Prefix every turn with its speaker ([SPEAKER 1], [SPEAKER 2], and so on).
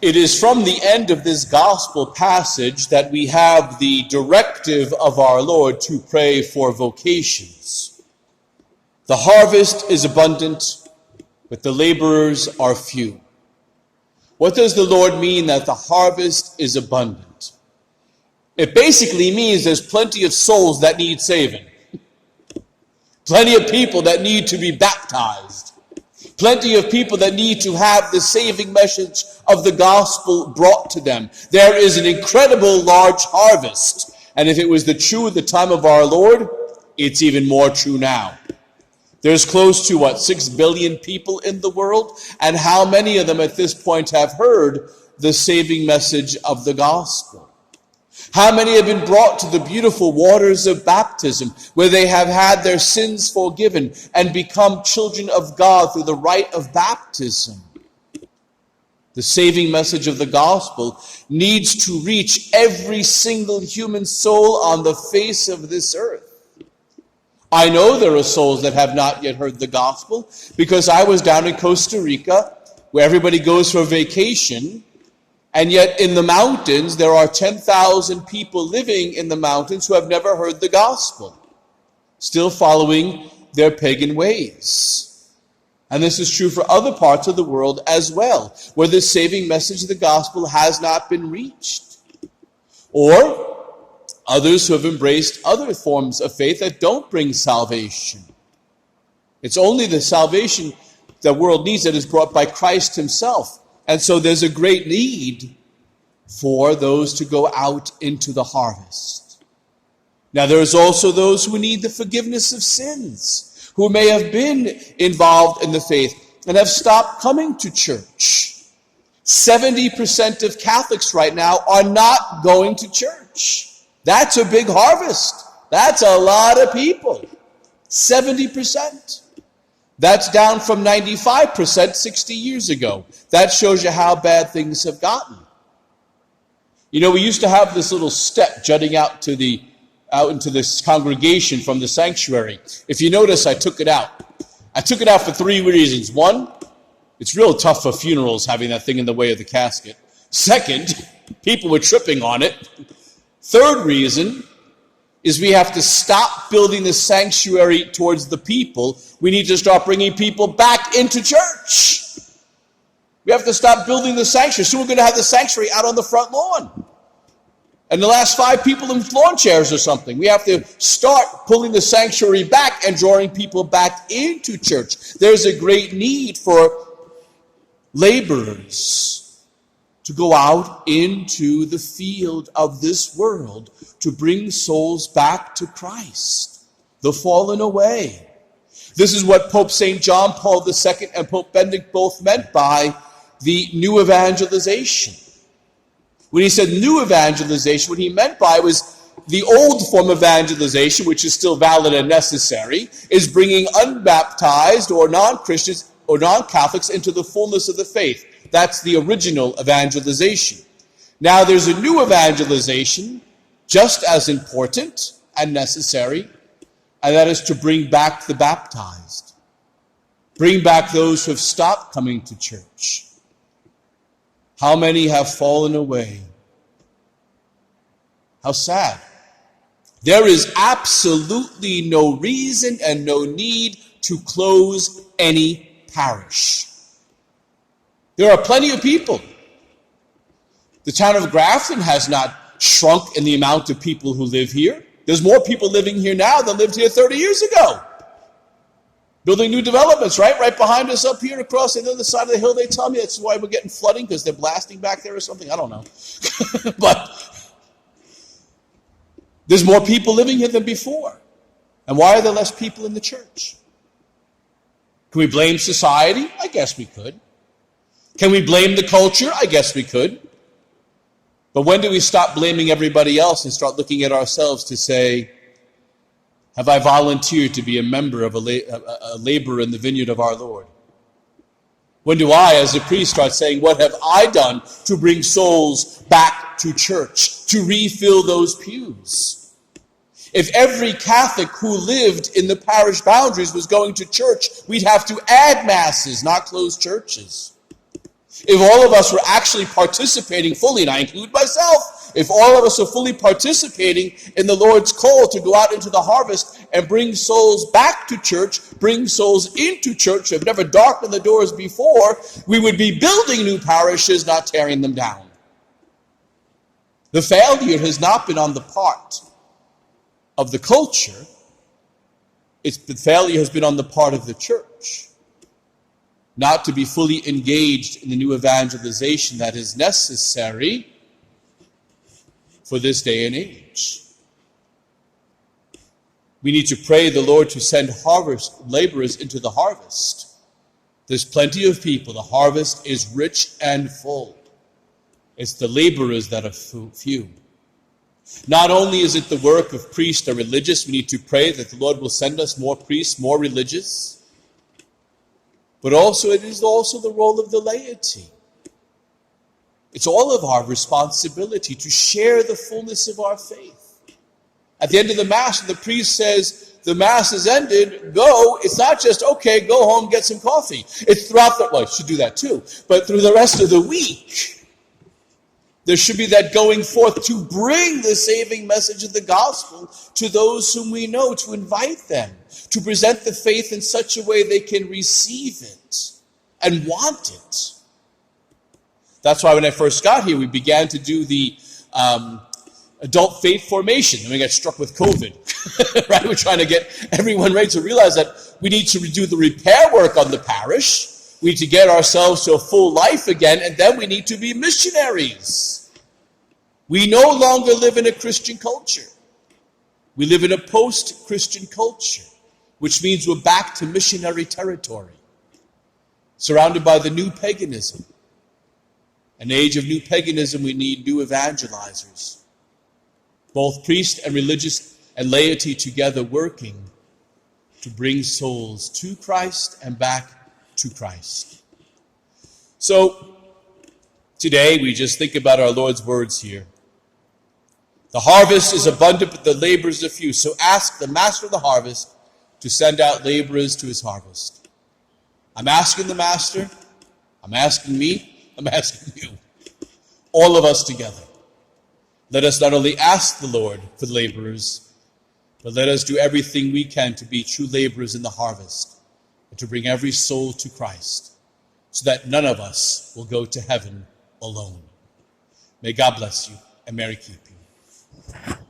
[SPEAKER 1] It is from the end of this gospel passage that we have the directive of our Lord to pray for vocations. The harvest is abundant, but the laborers are few. What does the Lord mean that the harvest is abundant? It basically means there's plenty of souls that need saving. Plenty of people that need to be baptized. Plenty of people that need to have the saving message of the gospel brought to them. There is an incredible large harvest. And if it was true at the time of our Lord, it's even more true now. There's close to, 6 billion people in the world? And how many of them at this point have heard the saving message of the gospel? How many have been brought to the beautiful waters of baptism, where they have had their sins forgiven and become children of God through the rite of baptism? The saving message of the gospel needs to reach every single human soul on the face of this earth. I know there are souls that have not yet heard the gospel, because I was down in Costa Rica, where everybody goes for vacation. And yet in the mountains, there are 10,000 people living in the mountains who have never heard the gospel, still following their pagan ways. And this is true for other parts of the world as well, where the saving message of the gospel has not been reached. Or others who have embraced other forms of faith that don't bring salvation. It's only the salvation the world needs that is brought by Christ himself. And so there's a great need for those to go out into the harvest. Now there's also those who need the forgiveness of sins, who may have been involved in the faith and have stopped coming to church. 70% of Catholics right now are not going to church. That's a big harvest. That's a lot of people. 70%. That's down from 95% 60 years ago. That shows you how bad things have gotten. You know, we used to have this little step jutting out into this congregation from the sanctuary. If you notice, I took it out. I took it out for 3 reasons. One, it's real tough for funerals having that thing in the way of the casket. Second, people were tripping on it. Third reason is we have to stop building the sanctuary towards the people. We need to start bringing people back into church. We have to stop building the sanctuary. So we're going to have the sanctuary out on the front lawn. And the last 5 people in lawn chairs or something. We have to start pulling the sanctuary back and drawing people back into church. There's a great need for laborers to go out into the field of this world to bring souls back to Christ, the fallen away. This is what Pope St. John Paul II and Pope Benedict both meant by the new evangelization. When he said new evangelization, what he meant by was the old form of evangelization, which is still valid and necessary, is bringing unbaptized or non-Christians or non-Catholics into the fullness of the faith. That's the original evangelization. Now there's a new evangelization, just as important and necessary, and that is to bring back the baptized. Bring back those who have stopped coming to church. How many have fallen away? How sad. There is absolutely no reason and no need to close any parish. There are plenty of people. The town of Grafton has not shrunk in the amount of people who live here. There's more people living here now than lived here 30 years ago. Building new developments, right? Right behind us up here across the other side of the hill, they tell me that's why we're getting flooding, because they're blasting back there or something. I don't know. But there's more people living here than before. And why are there less people in the church? Can we blame society? I guess we could. Can we blame the culture? I guess we could. But when do we stop blaming everybody else and start looking at ourselves to say, have I volunteered to be a member of a laborer in the vineyard of our Lord? When do I, as a priest, start saying, what have I done to bring souls back to church, to refill those pews? If every Catholic who lived in the parish boundaries was going to church, we'd have to add masses, not close churches. If all of us were actually participating fully, and I include myself, if all of us are fully participating in the Lord's call to go out into the harvest and bring souls back to church, bring souls into church who have never darkened the doors before, we would be building new parishes, not tearing them down. The failure has not been on the part of the culture. The failure has been on the part of the church, not to be fully engaged in the new evangelization that is necessary for this day and age. We need to pray the Lord to send harvest laborers into the harvest. There's plenty of people. The harvest is rich and full. It's the laborers that are few. Not only is it the work of priests or religious, we need to pray that the Lord will send us more priests, more religious, but also it is also the role of the laity. It's all of our responsibility to share the fullness of our faith. At the end of the Mass, when the priest says, the Mass is ended, go, it's not just, okay, go home, get some coffee. It's throughout the, well, you should do that too, but through the rest of the week, there should be that going forth to bring the saving message of the gospel to those whom we know, to invite them, to present the faith in such a way they can receive it and want it. That's why when I first got here, we began to do the adult faith formation. And we got struck with COVID, right? We're trying to get everyone ready to realize that we need to do the repair work on the parish. We need to get ourselves to a full life again, and then we need to be missionaries. We no longer live in a Christian culture. We live in a post-Christian culture, which means we're back to missionary territory, surrounded by the new paganism. An age of new paganism, we need new evangelizers, both priest and religious and laity together working to bring souls to Christ and back to Christ. So today we just think about our Lord's words here. The harvest is abundant, but the laborers are few. So ask the master of the harvest to send out laborers to his harvest. I'm asking the master, I'm asking me, I'm asking you. All of us together. Let us not only ask the Lord for laborers, but let us do everything we can to be true laborers in the harvest, and to bring every soul to Christ, so that none of us will go to heaven alone. May God bless you, and Mary keep you.